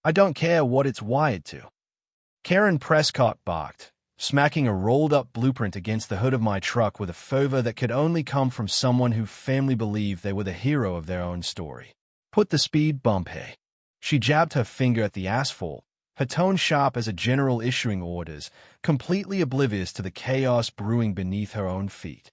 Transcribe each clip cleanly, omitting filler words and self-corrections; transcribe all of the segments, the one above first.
I don't care what it's wired to. Karen Prescott barked, smacking a rolled-up blueprint against the hood of my truck with a fervor that could only come from someone whose family believed they were the hero of their own story. Put the speed bump here. She jabbed her finger at the asphalt, her tone sharp as a general issuing orders, completely oblivious to the chaos brewing beneath her own feet.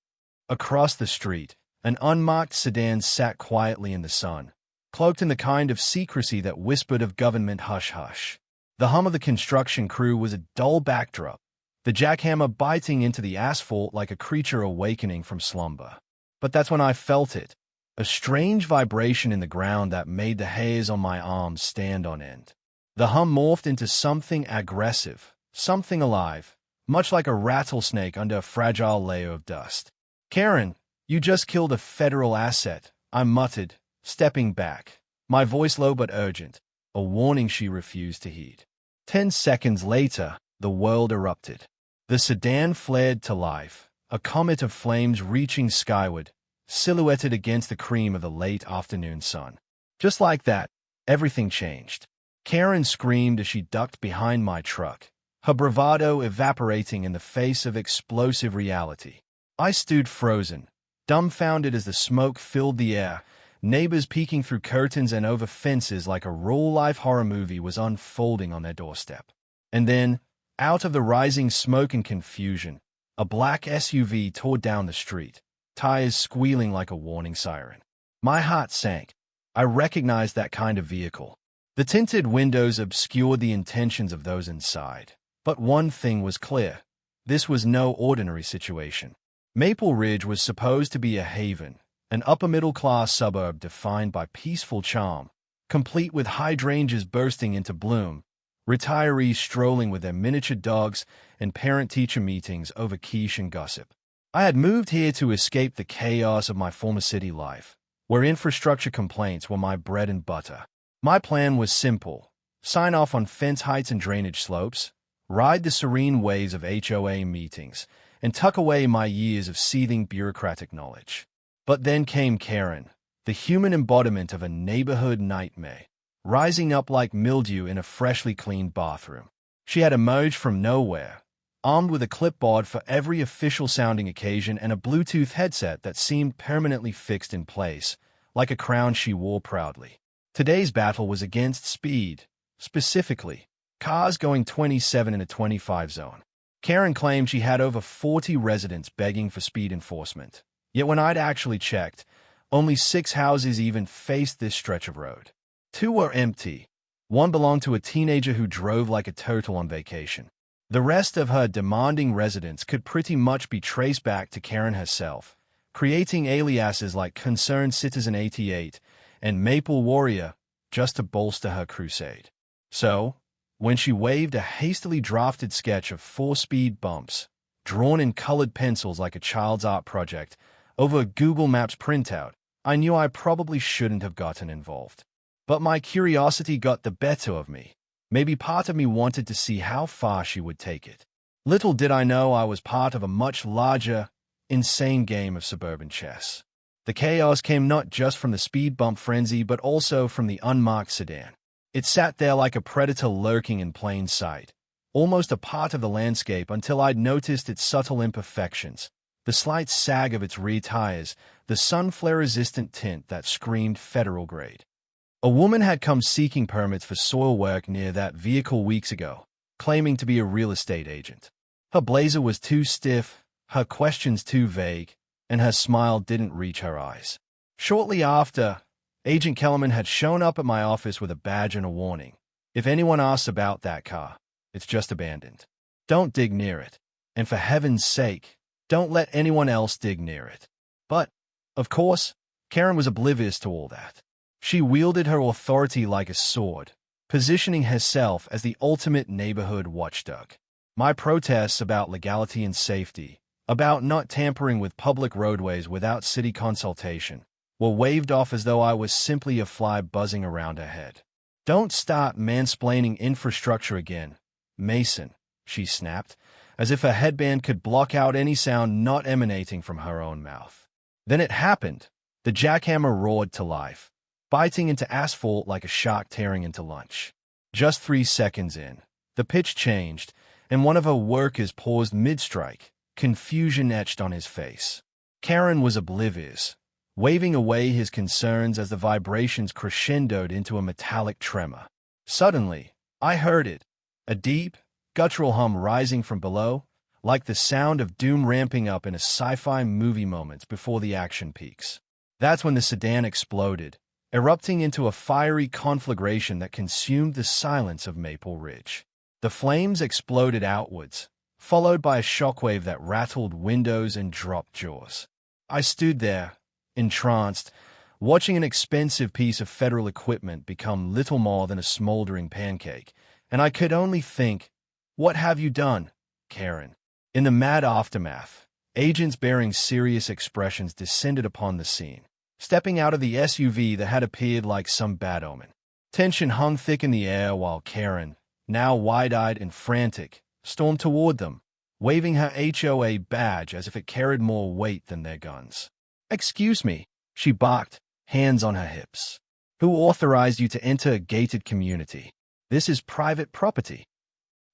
Across the street, an unmarked sedan sat quietly in the sun, cloaked in the kind of secrecy that whispered of government hush-hush. The hum of the construction crew was a dull backdrop, the jackhammer biting into the asphalt like a creature awakening from slumber. But that's when I felt it, a strange vibration in the ground that made the hairs on my arms stand on end. The hum morphed into something aggressive, something alive, much like a rattlesnake under a fragile layer of dust. "Karen, you just killed a federal asset," I muttered, stepping back, my voice low but urgent, a warning she refused to heed. 10 seconds later, the world erupted. The sedan flared to life, a comet of flames reaching skyward, silhouetted against the cream of the late afternoon sun. Just like that, everything changed. Karen screamed as she ducked behind my truck, her bravado evaporating in the face of explosive reality. I stood frozen, dumbfounded as the smoke filled the air, neighbors peeking through curtains and over fences like a real-life horror movie was unfolding on their doorstep. And then, out of the rising smoke and confusion, a black SUV tore down the street, tires squealing like a warning siren. My heart sank. I recognized that kind of vehicle. The tinted windows obscured the intentions of those inside. But one thing was clear. This was no ordinary situation. Maple Ridge was supposed to be a haven, an upper-middle-class suburb defined by peaceful charm, complete with hydrangeas bursting into bloom, retirees strolling with their miniature dogs, and parent-teacher meetings over quiche and gossip. I had moved here to escape the chaos of my former city life, where infrastructure complaints were my bread and butter. My plan was simple: sign off on fence heights and drainage slopes, ride the serene waves of HOA meetings, and tuck away my years of seething bureaucratic knowledge. But then came Karen, the human embodiment of a neighborhood nightmare, rising up like mildew in a freshly cleaned bathroom. She had emerged from nowhere, armed with a clipboard for every official-sounding occasion and a Bluetooth headset that seemed permanently fixed in place, like a crown she wore proudly. Today's battle was against speed, specifically, cars going 27 in a 25 zone. Karen claimed she had over 40 residents begging for speed enforcement. Yet when I'd actually checked, only 6 houses even faced this stretch of road. 2 were empty. One belonged to a teenager who drove like a turtle on vacation. The rest of her demanding residents could pretty much be traced back to Karen herself, creating aliases like Concerned Citizen 88 and Maple Warrior just to bolster her crusade. So, when she waved a hastily drafted sketch of 4 speed bumps, drawn in colored pencils like a child's art project, over a Google Maps printout, I knew I probably shouldn't have gotten involved. But my curiosity got the better of me. Maybe part of me wanted to see how far she would take it. Little did I know I was part of a much larger, insane game of suburban chess. The chaos came not just from the speed bump frenzy but also from the unmarked sedan. It sat there like a predator lurking in plain sight, almost a part of the landscape until I'd noticed its subtle imperfections, the slight sag of its rear tires, the sun flare-resistant tint that screamed federal grade. A woman had come seeking permits for soil work near that vehicle weeks ago, claiming to be a real estate agent. Her blazer was too stiff, her questions too vague, and her smile didn't reach her eyes. Shortly after, Agent Kellerman had shown up at my office with a badge and a warning. "If anyone asks about that car, it's just abandoned. Don't dig near it. And for heaven's sake, don't let anyone else dig near it." But, of course, Karen was oblivious to all that. She wielded her authority like a sword, positioning herself as the ultimate neighborhood watchdog. My protests about legality and safety, about not tampering with public roadways without city consultation, were waved off as though I was simply a fly buzzing around her head. "Don't start mansplaining infrastructure again, Mason," she snapped, as if her headband could block out any sound not emanating from her own mouth. Then it happened. The jackhammer roared to life, biting into asphalt like a shark tearing into lunch. Just 3 seconds in, the pitch changed, and one of her workers paused mid-strike, confusion etched on his face. Karen was oblivious, waving away his concerns as the vibrations crescendoed into a metallic tremor. Suddenly, I heard it, a deep, guttural hum rising from below, like the sound of doom ramping up in a sci-fi movie moments before the action peaks. That's when the sedan exploded, erupting into a fiery conflagration that consumed the silence of Maple Ridge. The flames exploded outwards, followed by a shockwave that rattled windows and dropped jaws. I stood there, entranced, watching an expensive piece of federal equipment become little more than a smoldering pancake, and I could only think, "What have you done, Karen?" In the mad aftermath, agents bearing serious expressions descended upon the scene, stepping out of the SUV that had appeared like some bad omen. Tension hung thick in the air while Karen, now wide-eyed and frantic, stormed toward them, waving her HOA badge as if it carried more weight than their guns. "Excuse me," she barked, hands on her hips. "Who authorized you to enter a gated community? This is private property."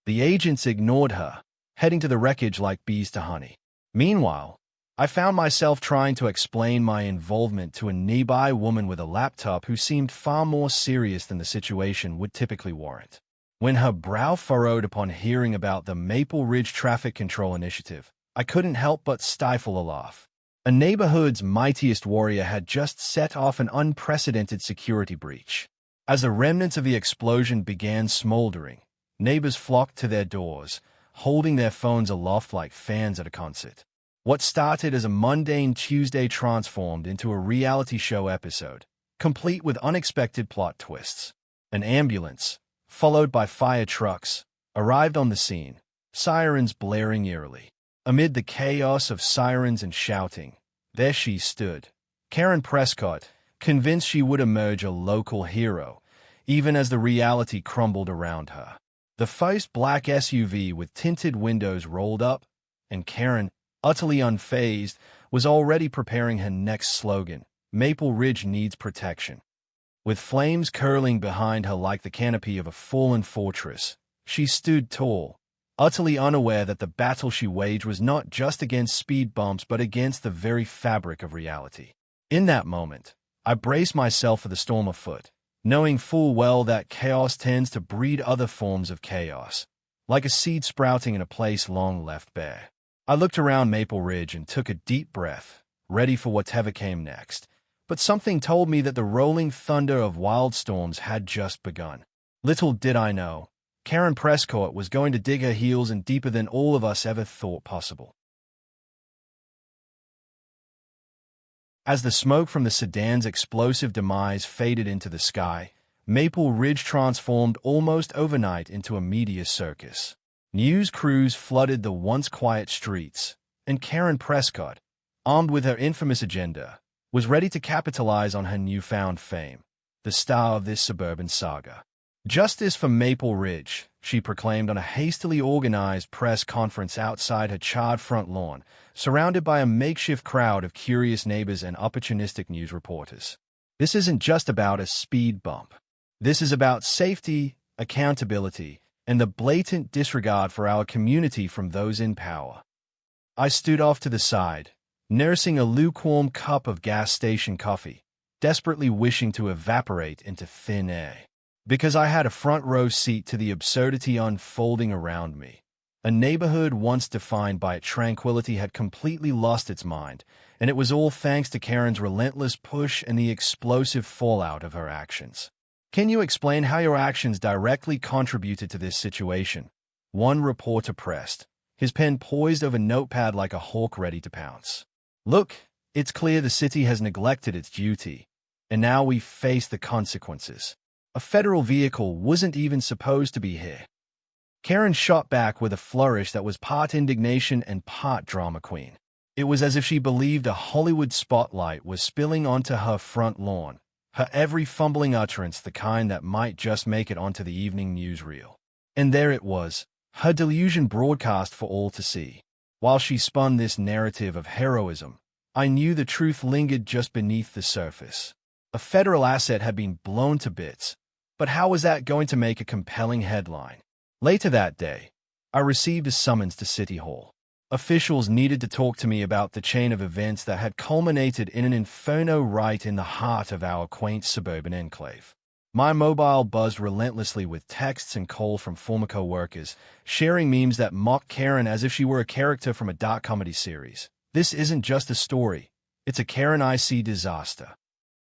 The agents ignored her, heading to the wreckage like bees to honey. Meanwhile, I found myself trying to explain my involvement to a nearby woman with a laptop who seemed far more serious than the situation would typically warrant. When her brow furrowed upon hearing about the Maple Ridge Traffic Control Initiative, I couldn't help but stifle a laugh. A neighborhood's mightiest warrior had just set off an unprecedented security breach. As the remnants of the explosion began smoldering, neighbors flocked to their doors, holding their phones aloft like fans at a concert. What started as a mundane Tuesday transformed into a reality show episode, complete with unexpected plot twists. An ambulance, followed by fire trucks, arrived on the scene, sirens blaring eerily. Amid the chaos of sirens and shouting, there she stood, Karen Prescott, convinced she would emerge a local hero, even as the reality crumbled around her. The first black SUV with tinted windows rolled up, and Karen, utterly unfazed, was already preparing her next slogan, "Maple Ridge needs protection." With flames curling behind her like the canopy of a fallen fortress, she stood tall, utterly unaware that the battle she waged was not just against speed bumps but against the very fabric of reality. In that moment, I braced myself for the storm afoot, knowing full well that chaos tends to breed other forms of chaos, like a seed sprouting in a place long left bare. I looked around Maple Ridge and took a deep breath, ready for whatever came next, but something told me that the rolling thunder of wild storms had just begun. Little did I know, Karen Prescott was going to dig her heels in deeper than all of us ever thought possible. As the smoke from the sedan's explosive demise faded into the sky, Maple Ridge transformed almost overnight into a media circus. News crews flooded the once quiet streets, and Karen Prescott, armed with her infamous agenda, was ready to capitalize on her newfound fame, the star of this suburban saga. "Justice for Maple Ridge," she proclaimed on a hastily organized press conference outside her charred front lawn, surrounded by a makeshift crowd of curious neighbors and opportunistic news reporters. "This isn't just about a speed bump. This is about safety, accountability, and the blatant disregard for our community from those in power." I stood off to the side, nursing a lukewarm cup of gas station coffee, desperately wishing to evaporate into thin air. Because I had a front row seat to the absurdity unfolding around me. A neighborhood once defined by its tranquility had completely lost its mind, and it was all thanks to Karen's relentless push and the explosive fallout of her actions. "Can you explain how your actions directly contributed to this situation?" one reporter pressed, his pen poised over notepad like a hawk ready to pounce. "Look, it's clear the city has neglected its duty, and now we face the consequences. A federal vehicle wasn't even supposed to be here." Karen shot back with a flourish that was part indignation and part drama queen. It was as if she believed a Hollywood spotlight was spilling onto her front lawn, her every fumbling utterance the kind that might just make it onto the evening newsreel. And there it was, her delusion broadcast for all to see. While she spun this narrative of heroism, I knew the truth lingered just beneath the surface. A federal asset had been blown to bits, But how was that going to make a compelling headline? Later that day, I received a summons to City Hall. Officials needed to talk to me about the chain of events that had culminated in an inferno right in the heart of our quaint suburban enclave. My mobile buzzed relentlessly with texts and calls from former co-workers, sharing memes that mocked Karen as if she were a character from a dark comedy series. This isn't just a story. It's a Karen IC disaster.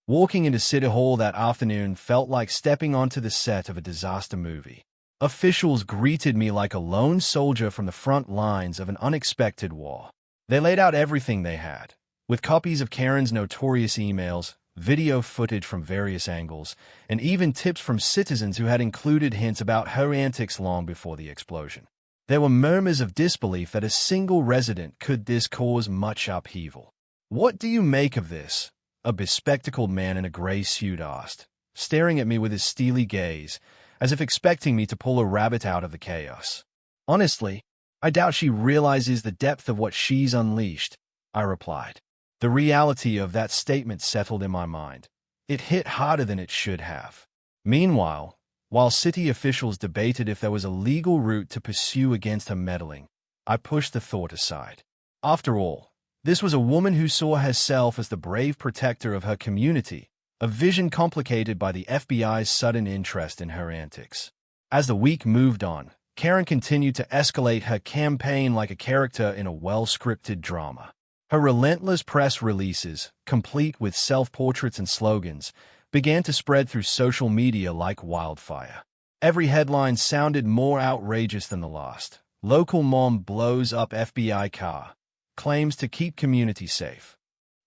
Walking into City Hall that afternoon felt like stepping onto the set of a disaster movie. Officials greeted me like a lone soldier from the front lines of an unexpected war. They laid out everything they had, with copies of Karen's notorious emails, video footage from various angles, and even tips from citizens who had included hints about her antics long before the explosion. There were murmurs of disbelief that a single resident could this cause much upheaval. "What do you make of this?" a bespectacled man in a gray suit asked, staring at me with his steely gaze, as if expecting me to pull a rabbit out of the chaos. "Honestly, I doubt she realizes the depth of what she's unleashed," I replied. The reality of that statement settled in my mind. It hit harder than it should have. Meanwhile, while city officials debated if there was a legal route to pursue against her meddling, I pushed the thought aside. After all, this was a woman who saw herself as the brave protector of her community, a vision complicated by the FBI's sudden interest in her antics. As the week moved on, Karen continued to escalate her campaign like a character in a well-scripted drama. Her relentless press releases, complete with self-portraits and slogans, began to spread through social media like wildfire. Every headline sounded more outrageous than the last. Local mom blows up FBI car, claims to keep community safe.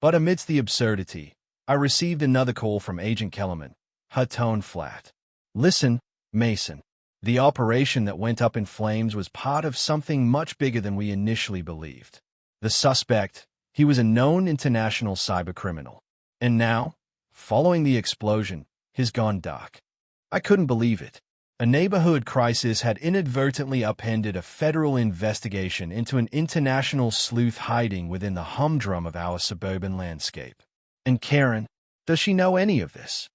But amidst the absurdity, I received another call from Agent Kellerman, her tone flat. "Listen, Mason, the operation that went up in flames was part of something much bigger than we initially believed. The suspect, he was a known international cybercriminal. And now, following the explosion, he's gone dark." I couldn't believe it. A neighborhood crisis had inadvertently upended a federal investigation into an international sleuth hiding within the humdrum of our suburban landscape. "And Karen, does she know any of this?"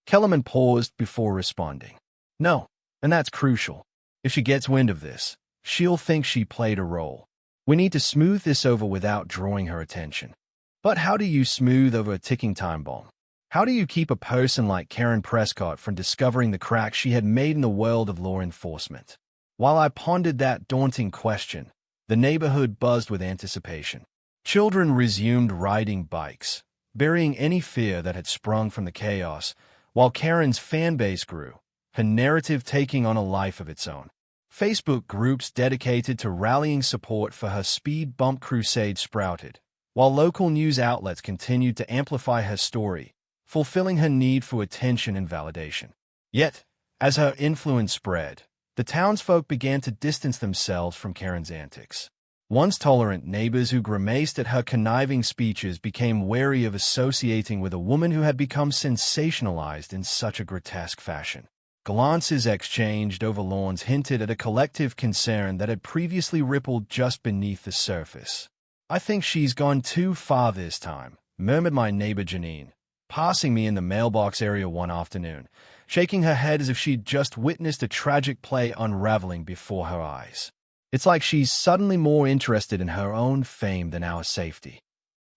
Kellerman paused before responding. "No, and that's crucial. If she gets wind of this, she'll think she played a role. We need to smooth this over without drawing her attention." But how do you smooth over a ticking time bomb? How do you keep a person like Karen Prescott from discovering the cracks she had made in the world of law enforcement? While I pondered that daunting question, the neighborhood buzzed with anticipation. Children resumed riding bikes, burying any fear that had sprung from the chaos, while Karen's fan base grew, her narrative taking on a life of its own. Facebook groups dedicated to rallying support for her speed bump crusade sprouted, while local news outlets continued to amplify her story, fulfilling her need for attention and validation. Yet, as her influence spread, the townsfolk began to distance themselves from Karen's antics. Once tolerant neighbors who grimaced at her conniving speeches became wary of associating with a woman who had become sensationalized in such a grotesque fashion. Glances exchanged over lawns hinted at a collective concern that had previously rippled just beneath the surface. "I think she's gone too far this time," murmured my neighbor Janine, passing me in the mailbox area one afternoon, shaking her head as if she'd just witnessed a tragic play unraveling before her eyes. "It's like she's suddenly more interested in her own fame than our safety."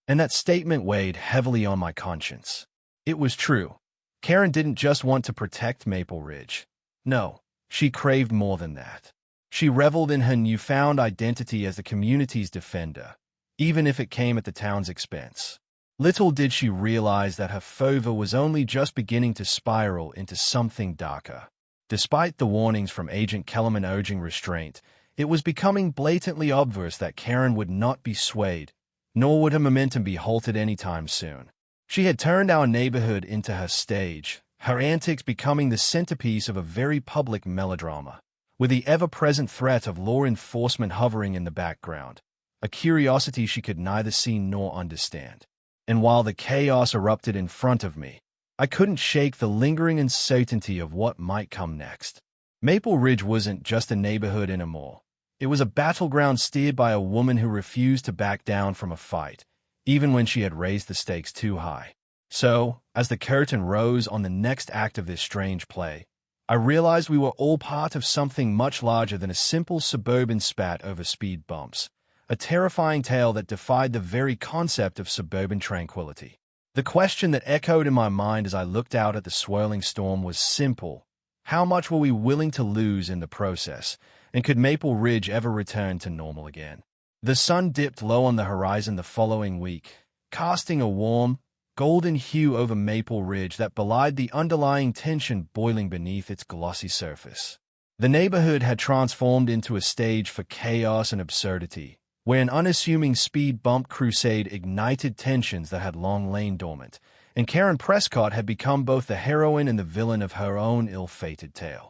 And that statement weighed heavily on my conscience. It was true. Karen didn't just want to protect Maple Ridge. No, she craved more than that. She reveled in her newfound identity as the community's defender, even if it came at the town's expense. Little did she realize that her fervor was only just beginning to spiral into something darker. Despite the warnings from Agent Kellerman urging restraint, it was becoming blatantly obvious that Karen would not be swayed, nor would her momentum be halted anytime soon. She had turned our neighborhood into her stage, her antics becoming the centerpiece of a very public melodrama, with the ever-present threat of law enforcement hovering in the background, a curiosity she could neither see nor understand. And while the chaos erupted in front of me, I couldn't shake the lingering uncertainty of what might come next. Maple Ridge wasn't just a neighborhood anymore. It was a battleground steered by a woman who refused to back down from a fight, even when she had raised the stakes too high. So, as the curtain rose on the next act of this strange play, I realized we were all part of something much larger than a simple suburban spat over speed bumps, a terrifying tale that defied the very concept of suburban tranquility. The question that echoed in my mind as I looked out at the swirling storm was simple. How much were we willing to lose in the process, and could Maple Ridge ever return to normal again? The sun dipped low on the horizon the following week, casting a warm, golden hue over Maple Ridge that belied the underlying tension boiling beneath its glossy surface. The neighborhood had transformed into a stage for chaos and absurdity, where an unassuming speed bump crusade ignited tensions that had long lain dormant, and Karen Prescott had become both the heroine and the villain of her own ill-fated tale.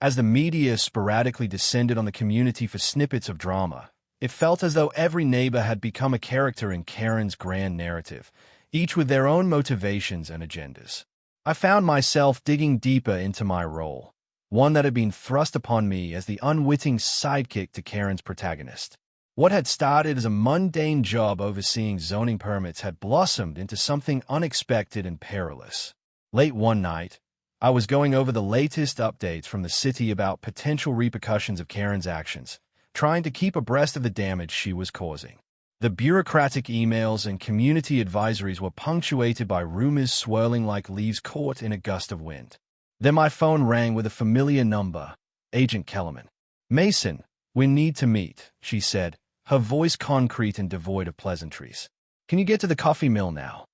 As the media sporadically descended on the community for snippets of drama, it felt as though every neighbor had become a character in Karen's grand narrative, each with their own motivations and agendas. I found myself digging deeper into my role, one that had been thrust upon me as the unwitting sidekick to Karen's protagonist. What had started as a mundane job overseeing zoning permits had blossomed into something unexpected and perilous. Late one night, I was going over the latest updates from the city about potential repercussions of Karen's actions, trying to keep abreast of the damage she was causing. The bureaucratic emails and community advisories were punctuated by rumors swirling like leaves caught in a gust of wind. Then my phone rang with a familiar number, Agent Kellerman. "Mason, we need to meet," she said, her voice concrete and devoid of pleasantries. "Can you get to the coffee mill now?"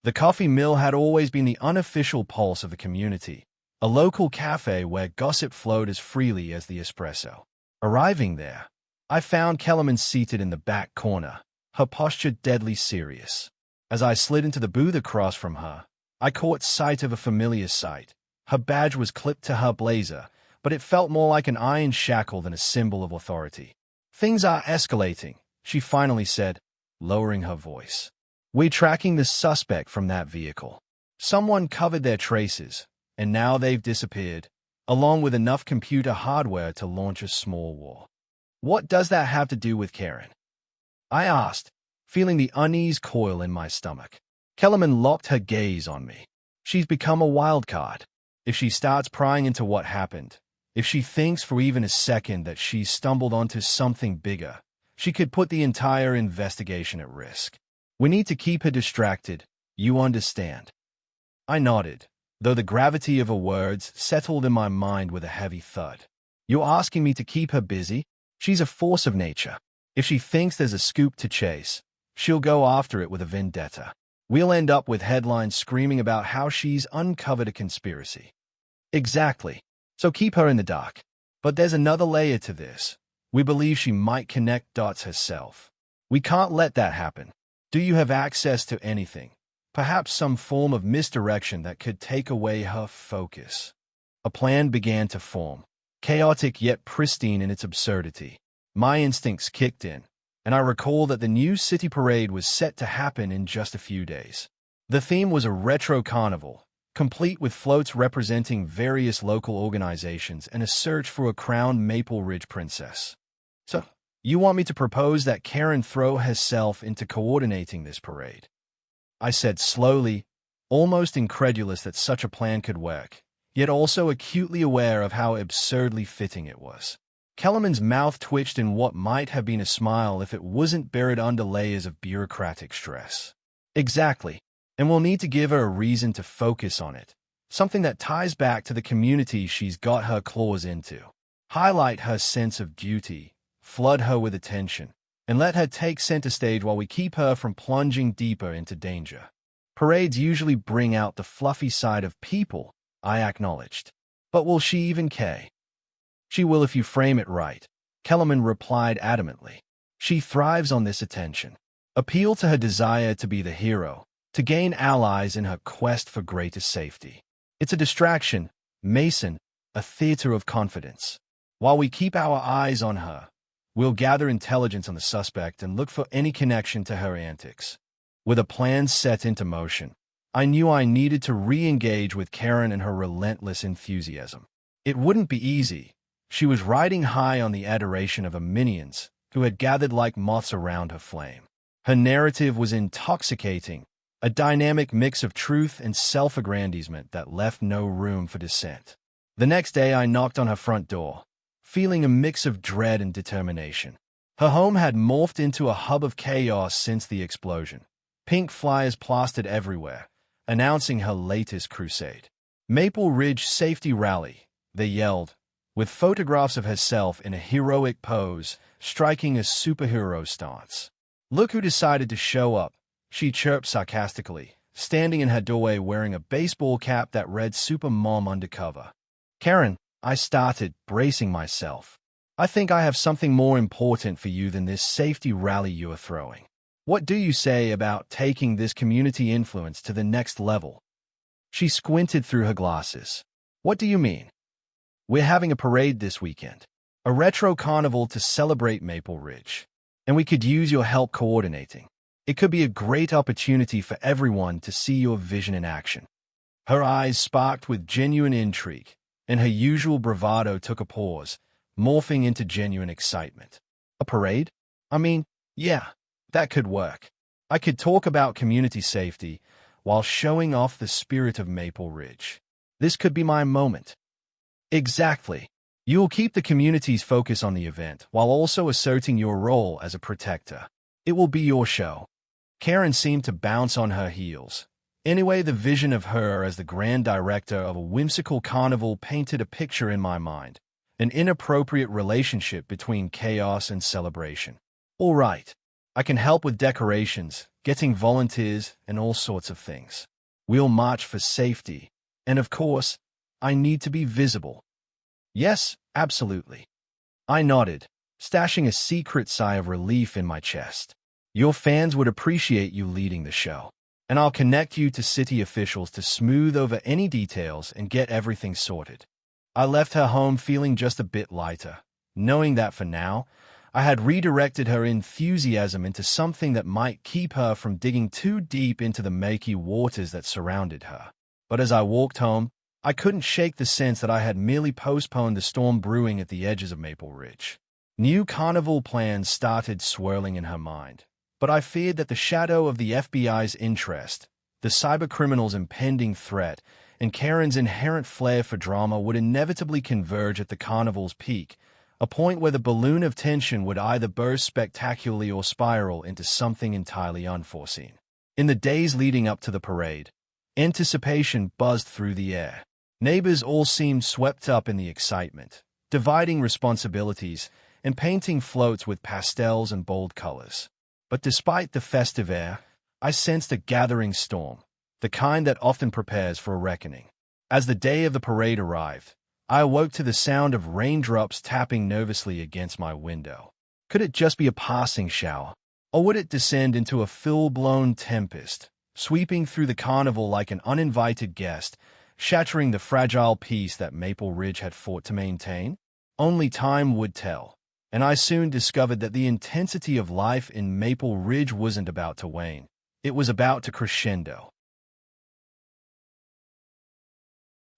The coffee mill had always been the unofficial pulse of the community, a local cafe where gossip flowed as freely as the espresso. Arriving there, I found Kellerman seated in the back corner, her posture deadly serious. As I slid into the booth across from her, I caught sight of a familiar sight. Her badge was clipped to her blazer, but it felt more like an iron shackle than a symbol of authority. "Things are escalating," she finally said, lowering her voice. "We're tracking the suspect from that vehicle. Someone covered their traces, and now they've disappeared, along with enough computer hardware to launch a small war." "What does that have to do with Karen?" I asked, feeling the unease coil in my stomach. Kellerman locked her gaze on me. "She's become a wild card. If she starts prying into what happened, if she thinks for even a second that she's stumbled onto something bigger, she could put the entire investigation at risk. We need to keep her distracted, you understand." I nodded, though the gravity of her words settled in my mind with a heavy thud. "You're asking me to keep her busy? She's a force of nature. If she thinks there's a scoop to chase, she'll go after it with a vendetta. We'll end up with headlines screaming about how she's uncovered a conspiracy." "Exactly. So keep her in the dark. But there's another layer to this. We believe she might connect dots herself. We can't let that happen. Do you have access to anything? Perhaps some form of misdirection that could take away her focus?" A plan began to form, chaotic yet pristine in its absurdity. My instincts kicked in, and I recall that the new city parade was set to happen in just a few days. The theme was a retro carnival, complete with floats representing various local organizations and a search for a crowned Maple Ridge princess. "So, you want me to propose that Karen throw herself into coordinating this parade?" I said slowly, almost incredulous that such a plan could work, yet also acutely aware of how absurdly fitting it was. Kellerman's mouth twitched in what might have been a smile if it wasn't buried under layers of bureaucratic stress. "Exactly. And we'll need to give her a reason to focus on it, something that ties back to the community she's got her claws into. Highlight her sense of duty, flood her with attention, and let her take center stage while we keep her from plunging deeper into danger. Parades usually bring out the fluffy side of people," I acknowledged. "But will she even care?" "She will if you frame it right," Kellerman replied adamantly. "She thrives on this attention. Appeal to her desire to be the hero, to gain allies in her quest for greater safety. It's a distraction, Mason, a theater of confidence. While we keep our eyes on her, we'll gather intelligence on the suspect and look for any connection to her antics." With a plan set into motion, I knew I needed to re-engage with Karen and her relentless enthusiasm. It wouldn't be easy, She was riding high on the adoration of her minions, who had gathered like moths around her flame. Her narrative was intoxicating, a dynamic mix of truth and self-aggrandizement that left no room for dissent. The next day I knocked on her front door, feeling a mix of dread and determination. Her home had morphed into a hub of chaos since the explosion. Pink flyers plastered everywhere, announcing her latest crusade. Maple Ridge Safety Rally, they yelled, with photographs of herself in a heroic pose, striking a superhero stance. Look who decided to show up, she chirped sarcastically, standing in her doorway wearing a baseball cap that read Super Mom Undercover. Karen, I started, bracing myself. I think I have something more important for you than this safety rally you are throwing. What do you say about taking this community influence to the next level? She squinted through her glasses. What do you mean? We're having a parade this weekend. A retro carnival to celebrate Maple Ridge. And we could use your help coordinating. It could be a great opportunity for everyone to see your vision in action. Her eyes sparked with genuine intrigue, and her usual bravado took a pause, morphing into genuine excitement. A parade? I mean, yeah, that could work. I could talk about community safety while showing off the spirit of Maple Ridge. This could be my moment. Exactly. You'll keep the community's focus on the event while also asserting your role as a protector. It will be your show. Karen seemed to bounce on her heels. Anyway, the vision of her as the grand director of a whimsical carnival painted a picture in my mind. An inappropriate relationship between chaos and celebration. All right. I can help with decorations, getting volunteers, and all sorts of things. We'll march for safety. And of course, I need to be visible. Yes, absolutely. I nodded, stashing a secret sigh of relief in my chest. Your fans would appreciate you leading the show. And I'll connect you to city officials to smooth over any details and get everything sorted. I left her home feeling just a bit lighter, knowing that for now, I had redirected her enthusiasm into something that might keep her from digging too deep into the murky waters that surrounded her. But as I walked home, I couldn't shake the sense that I had merely postponed the storm brewing at the edges of Maple Ridge. New carnival plans started swirling in her mind, but I feared that the shadow of the FBI's interest, the cybercriminal's impending threat, and Karen's inherent flair for drama would inevitably converge at the carnival's peak, a point where the balloon of tension would either burst spectacularly or spiral into something entirely unforeseen. In the days leading up to the parade, anticipation buzzed through the air. Neighbors all seemed swept up in the excitement, dividing responsibilities and painting floats with pastels and bold colors. But despite the festive air, I sensed a gathering storm, the kind that often prepares for a reckoning. As the day of the parade arrived, I awoke to the sound of raindrops tapping nervously against my window. Could it just be a passing shower? Or would it descend into a full-blown tempest, sweeping through the carnival like an uninvited guest, shattering the fragile peace that Maple Ridge had fought to maintain? Only time would tell, and I soon discovered that the intensity of life in Maple Ridge wasn't about to wane. It was about to crescendo.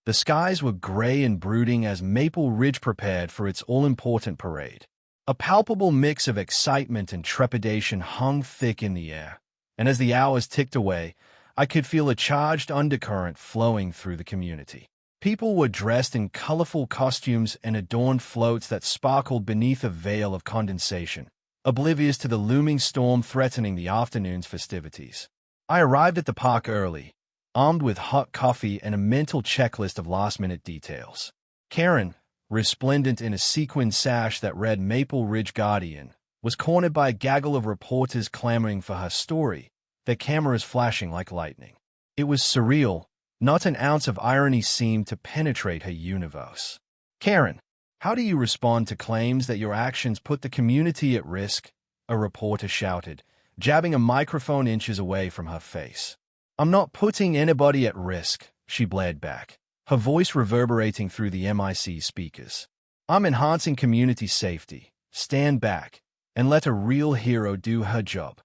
The skies were gray and brooding as Maple Ridge prepared for its all-important parade. A palpable mix of excitement and trepidation hung thick in the air, and as the hours ticked away, I could feel a charged undercurrent flowing through the community. People were dressed in colorful costumes and adorned floats that sparkled beneath a veil of condensation, oblivious to the looming storm threatening the afternoon's festivities. I arrived at the park early, armed with hot coffee and a mental checklist of last-minute details. Karen, resplendent in a sequin sash that read Maple Ridge Guardian, was cornered by a gaggle of reporters clamoring for her story, their cameras flashing like lightning. It was surreal. Not an ounce of irony seemed to penetrate her universe. Karen, how do you respond to claims that your actions put the community at risk? A reporter shouted, jabbing a microphone inches away from her face. I'm not putting anybody at risk, she blared back, her voice reverberating through the MIC speakers. I'm enhancing community safety. Stand back and let a real hero do her job.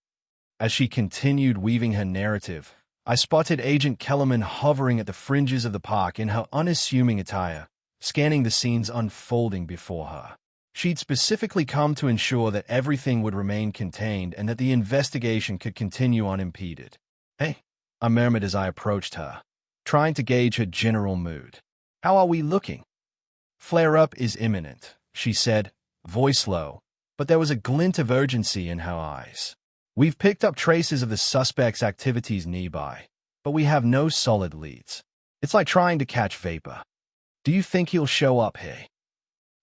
As she continued weaving her narrative, I spotted Agent Kellerman hovering at the fringes of the park in her unassuming attire, scanning the scenes unfolding before her. She'd specifically come to ensure that everything would remain contained and that the investigation could continue unimpeded. "Hey," I murmured as I approached her, trying to gauge her general mood. "How are we looking?" "Flare-up is imminent," she said, voice low, but there was a glint of urgency in her eyes. "We've picked up traces of the suspect's activities nearby, but we have no solid leads. It's like trying to catch vapor. Do you think he'll show up here?"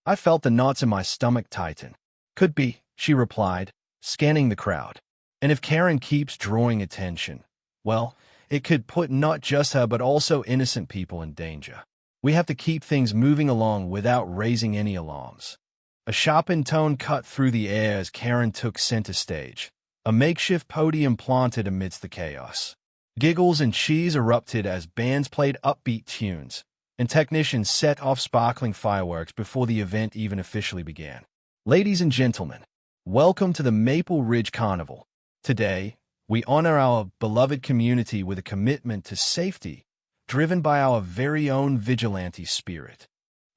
I felt the knots in my stomach tighten. "Could be," she replied, scanning the crowd. "And if Karen keeps drawing attention, well, it could put not just her but also innocent people in danger. We have to keep things moving along without raising any alarms." A sharpened tone cut through the air as Karen took center stage, a makeshift podium planted amidst the chaos. Giggles and cheers erupted as bands played upbeat tunes, and technicians set off sparkling fireworks before the event even officially began. "Ladies and gentlemen, welcome to the Maple Ridge Carnival. Today, we honor our beloved community with a commitment to safety, driven by our very own vigilante spirit."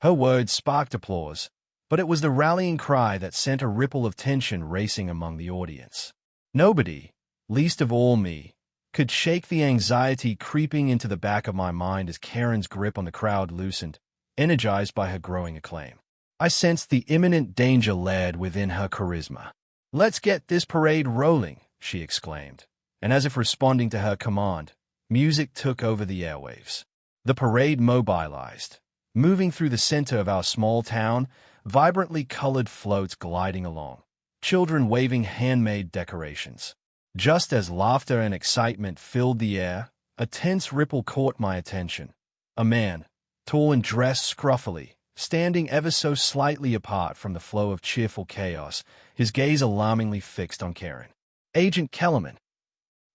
Her words sparked applause, but it was the rallying cry that sent a ripple of tension racing among the audience. Nobody, least of all me, could shake the anxiety creeping into the back of my mind as Karen's grip on the crowd loosened, energized by her growing acclaim. I sensed the imminent danger layered within her charisma. "Let's get this parade rolling," she exclaimed, and as if responding to her command, music took over the airwaves. The parade mobilized, moving through the center of our small town, vibrantly colored floats gliding along, children waving handmade decorations. Just as laughter and excitement filled the air, a tense ripple caught my attention. A man, tall and dressed scruffily, standing ever so slightly apart from the flow of cheerful chaos, his gaze alarmingly fixed on Karen. "Agent Kellerman,"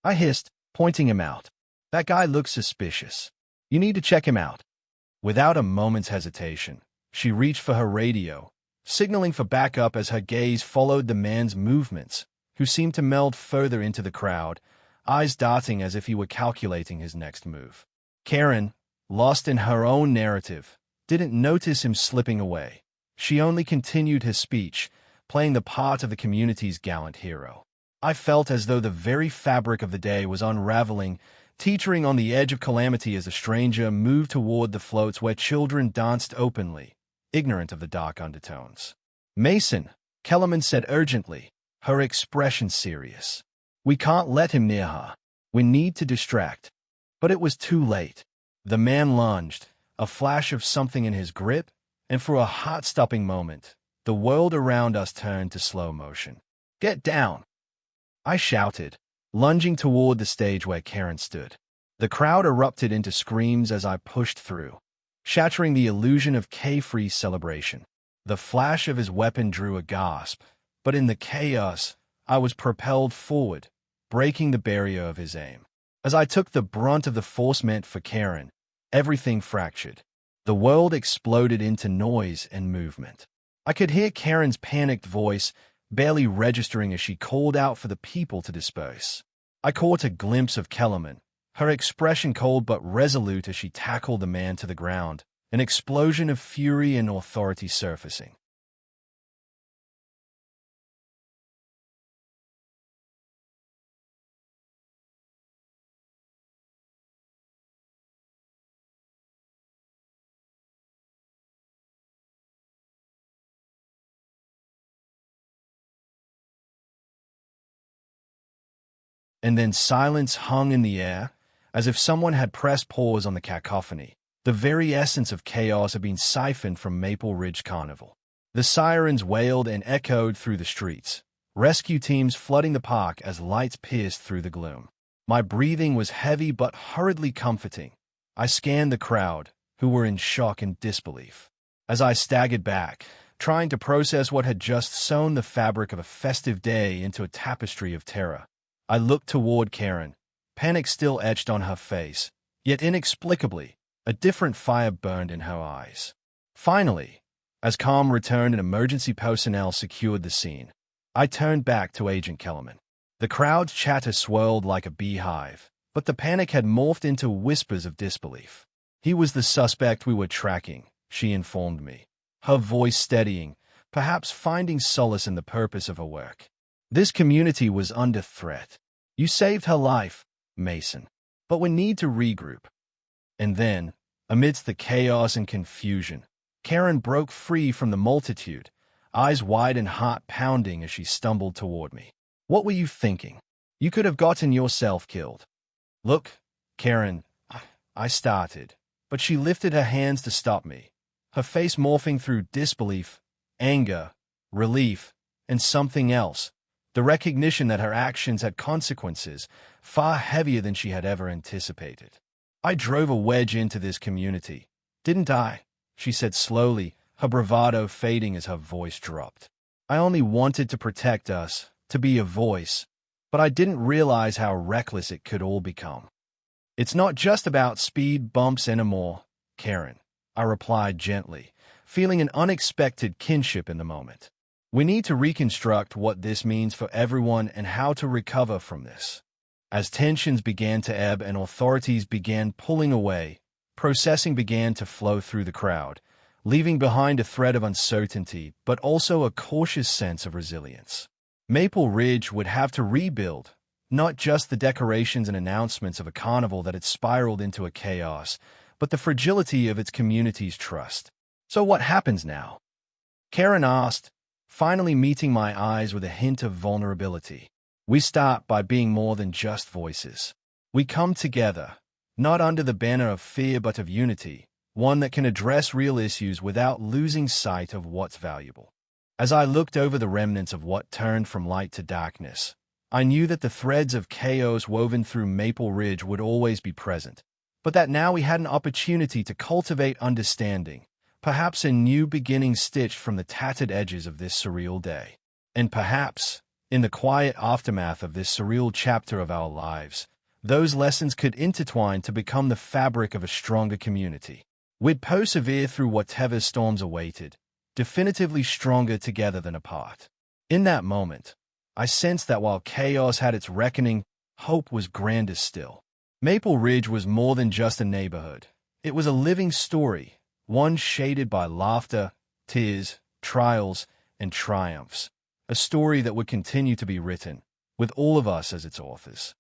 I hissed, pointing him out. "That guy looks suspicious. You need to check him out." Without a moment's hesitation, she reached for her radio, signaling for backup as her gaze followed the man's movements, who seemed to meld further into the crowd, eyes darting as if he were calculating his next move. Karen, lost in her own narrative, didn't notice him slipping away. She only continued his speech, playing the part of the community's gallant hero. I felt as though the very fabric of the day was unraveling, teetering on the edge of calamity as the stranger moved toward the floats where children danced openly, ignorant of the dark undertones. "Mason," Kellerman said urgently, her expression serious. "We can't let him near her. We need to distract." But it was too late. The man lunged, a flash of something in his grip, and for a heart-stopping moment, the world around us turned to slow motion. "Get down!" I shouted, lunging toward the stage where Karen stood. The crowd erupted into screams as I pushed through, shattering the illusion of carefree celebration. The flash of his weapon drew a gasp, but in the chaos, I was propelled forward, breaking the barrier of his aim. As I took the brunt of the force meant for Karen, everything fractured. The world exploded into noise and movement. I could hear Karen's panicked voice, barely registering as she called out for the people to disperse. I caught a glimpse of Kellerman, her expression cold but resolute as she tackled the man to the ground, an explosion of fury and authority surfacing. And then silence hung in the air, as if someone had pressed pause on the cacophony. The very essence of chaos had been siphoned from Maple Ridge Carnival. The sirens wailed and echoed through the streets, rescue teams flooding the park as lights pierced through the gloom. My breathing was heavy but hurriedly comforting. I scanned the crowd, who were in shock and disbelief. As I staggered back, trying to process what had just sewn the fabric of a festive day into a tapestry of terror, I looked toward Karen, panic still etched on her face, yet inexplicably, a different fire burned in her eyes. Finally, as calm returned and emergency personnel secured the scene, I turned back to Agent Kellerman. The crowd's chatter swirled like a beehive, but the panic had morphed into whispers of disbelief. He was the suspect we were tracking, she informed me, her voice steadying, perhaps finding solace in the purpose of her work. This community was under threat. You saved her life, Mason, but we need to regroup. And then, amidst the chaos and confusion, Karen broke free from the multitude, eyes wide and heart pounding as she stumbled toward me. What were you thinking? You could have gotten yourself killed. Look, Karen, I started, but she lifted her hands to stop me, her face morphing through disbelief, anger, relief, and something else, the recognition that her actions had consequences far heavier than she had ever anticipated. I drove a wedge into this community, didn't I? She said slowly, her bravado fading as her voice dropped. I only wanted to protect us, to be a voice, but I didn't realize how reckless it could all become. It's not just about speed bumps anymore, Karen, I replied gently, feeling an unexpected kinship in the moment. We need to reconstruct what this means for everyone and how to recover from this. As tensions began to ebb and authorities began pulling away, processing began to flow through the crowd, leaving behind a thread of uncertainty but also a cautious sense of resilience. Maple Ridge would have to rebuild, not just the decorations and announcements of a carnival that had spiraled into a chaos, but the fragility of its community's trust. So what happens now? Karen asked, finally meeting my eyes with a hint of vulnerability. We start by being more than just voices. We come together, not under the banner of fear but of unity, one that can address real issues without losing sight of what's valuable. As I looked over the remnants of what turned from light to darkness, I knew that the threads of chaos woven through Maple Ridge would always be present, but that now we had an opportunity to cultivate understanding, perhaps a new beginning stitched from the tattered edges of this surreal day. And perhaps, in the quiet aftermath of this surreal chapter of our lives, those lessons could intertwine to become the fabric of a stronger community. We'd persevere through whatever storms awaited, definitively stronger together than apart. In that moment, I sensed that while chaos had its reckoning, hope was grander still. Maple Ridge was more than just a neighborhood. It was a living story, one shaded by laughter, tears, trials, and triumphs. A story that would continue to be written, with all of us as its authors.